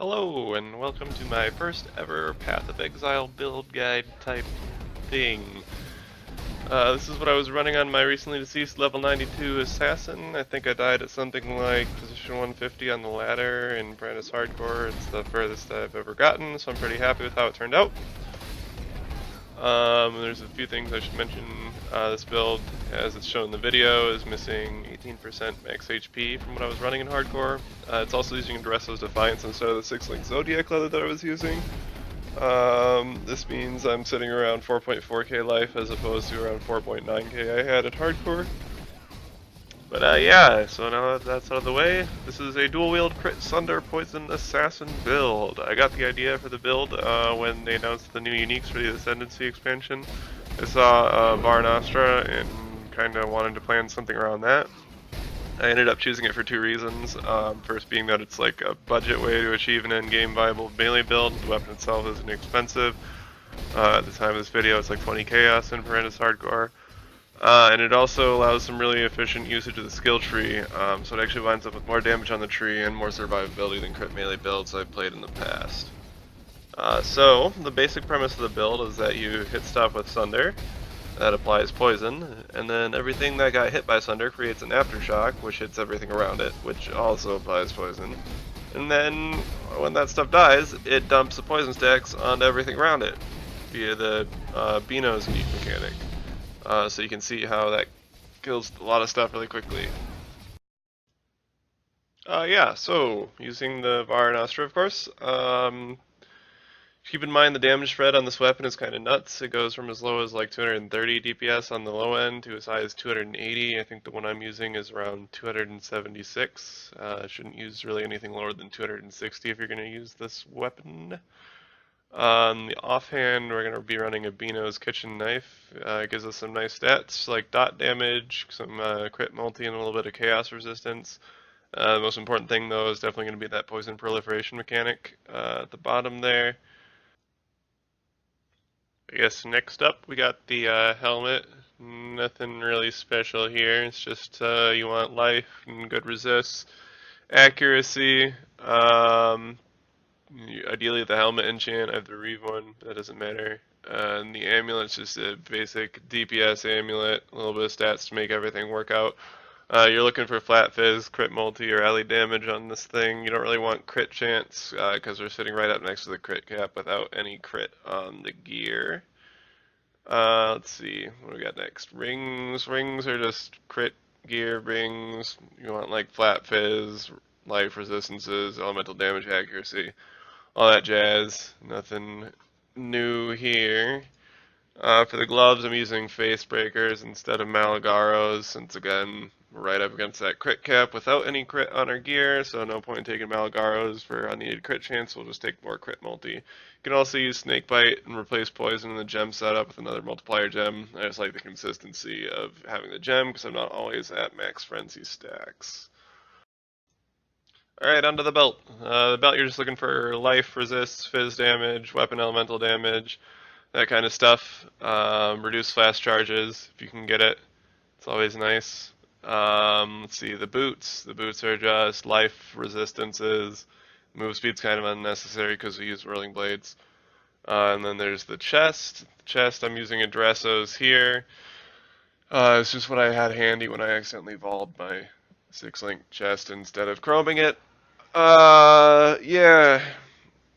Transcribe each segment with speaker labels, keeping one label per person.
Speaker 1: Hello, and welcome to my first ever Path of Exile build guide type thing. This is what I was running on my recently deceased level 92 Assassin. I think I died at something like position 150 on the ladder in Brandis Hardcore. It's the furthest I've ever gotten, so I'm pretty happy with how it turned out. There's a few things I should mention. This build, as it's shown in the video, is missing 18% max HP from what I was running in Hardcore. It's also using Dresso's Defiance instead of the 6-link Zodiac leather that I was using. This means I'm sitting around 4.4k life as opposed to around 4.9k I had at Hardcore. But yeah, so now that that's out of the way, this is a dual-wield crit Sunder Poison Assassin build. I got the idea for the build when they announced the new uniques for the Ascendancy expansion. I saw Var Nostra and kind of wanted to plan something around that. I ended up choosing it for two reasons. First being that it's like a budget way to achieve an endgame viable melee build. The weapon itself isn't expensive. At the time of this video, it's like 20 chaos in Parentis Hardcore. And it also allows some really efficient usage of the skill tree, so it actually winds up with more damage on the tree and more survivability than crit melee builds I've played in the past. So, the basic premise of the build is that you hit stuff with Sunder, that applies poison, and then everything that got hit by Sunder creates an aftershock, which hits everything around it, which also applies poison. And then, when that stuff dies, it dumps the poison stacks onto everything around it, via the Beano's unique mechanic. So you can see how that kills a lot of stuff really quickly. Yeah, so using the Var Nostra, of course. Keep in mind the damage spread on this weapon is kind of nuts. It goes from as low as like 230 DPS on the low end to as high as 280. I think the one I'm using is around 276. Shouldn't use really anything lower than 260 if you're going to use this weapon. On the offhand, we're going to be running a Beano's Kitchen Knife. It gives us some nice stats like dot damage, some crit multi, and a little bit of chaos resistance. The most important thing, though, is definitely going to be that poison proliferation mechanic at the bottom there. I guess next up, we got the helmet. Nothing really special here. It's just you want life and good resist, accuracy. Ideally the helmet enchant, I have the Reeve one, but that doesn't matter. And the amulet's just a basic DPS amulet, a little bit of stats to make everything work out. You're looking for flat fizz, crit multi, or ally damage on this thing. You don't really want crit chance, because we're sitting right up next to the crit cap without any crit on the gear. Let's see, what do we got next? Rings. Rings are just crit gear rings. You want like flat fizz, life resistances, elemental damage accuracy, all that jazz. Nothing new here. For the gloves, I'm using face breakers instead of Malagaros, since again, we're right up against that crit cap without any crit on our gear, so no point in taking Malagaros for unneeded crit chance. We'll just take more crit multi. You can also use Snakebite and replace poison in the gem setup with another multiplier gem. I just like the consistency of having the gem because I'm not always at max frenzy stacks. Alright, onto the belt. The belt, you're just looking for life, resist, fizz damage, weapon elemental damage, that kind of stuff. Reduce fast charges if you can get it. It's always nice. Let's see, the boots. The boots are just life resistances. Move speed's kind of unnecessary because we use whirling blades. And then there's the chest. The chest, I'm using a Dresso's here. It's just what I had handy when I accidentally evolved my 6-link chest instead of chroming it. Yeah.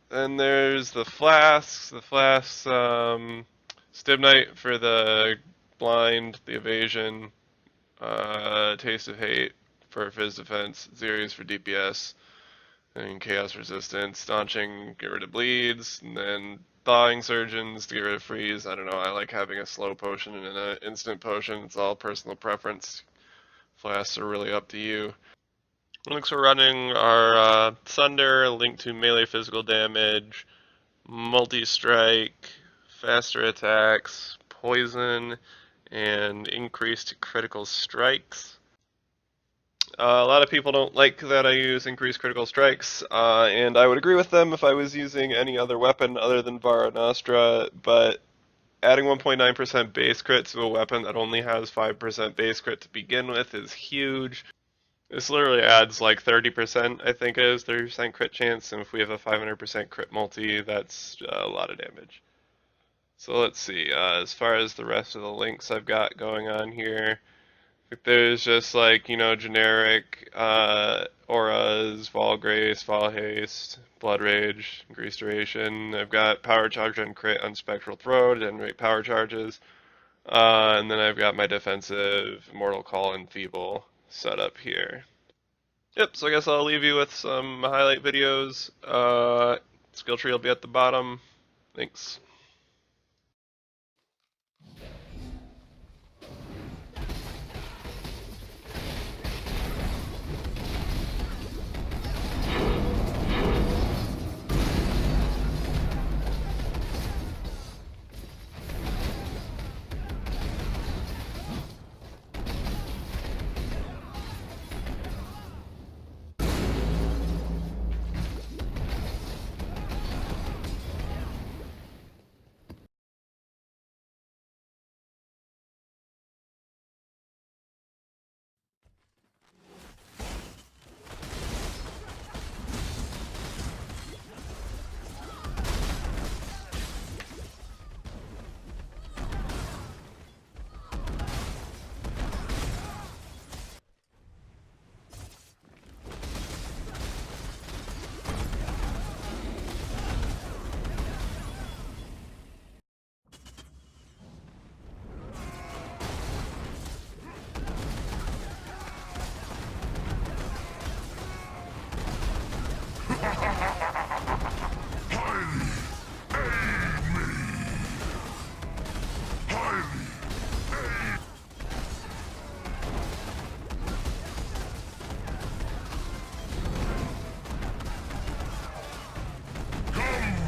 Speaker 1: Then there's the flasks. The flasks, Stibnite for the blind, the evasion, Taste of Hate for Fizz defense, Xerius for DPS, and Chaos resistance, Staunching, get rid of bleeds, and then Thawing Surgeons to get rid of freeze. I don't know, I like having a slow potion and an instant potion. It's all personal preference. Flasks are really up to you. Links we're running are Sunder, linked to melee physical damage, multi-strike, faster attacks, poison, and increased critical strikes. A lot of people don't like that I use increased critical strikes, and I would agree with them if I was using any other weapon other than Vara Nostra, but adding 1.9% base crit to a weapon that only has 5% base crit to begin with is huge. This literally adds like 30%, I think it is, 30% crit chance, and if we have a 500% crit multi, that's a lot of damage. So let's see, as far as the rest of the links I've got going on here, there's just like, generic auras, Vol Grace, Vol Haste, Blood Rage, Grease Duration. I've got Power Charge and Crit on Spectral Throw to generate power charges. And then I've got my defensive Mortal Call and Feeble set up here. Yep, so I guess I'll leave you with some highlight videos. Skill tree will be at the bottom. Thanks.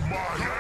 Speaker 2: My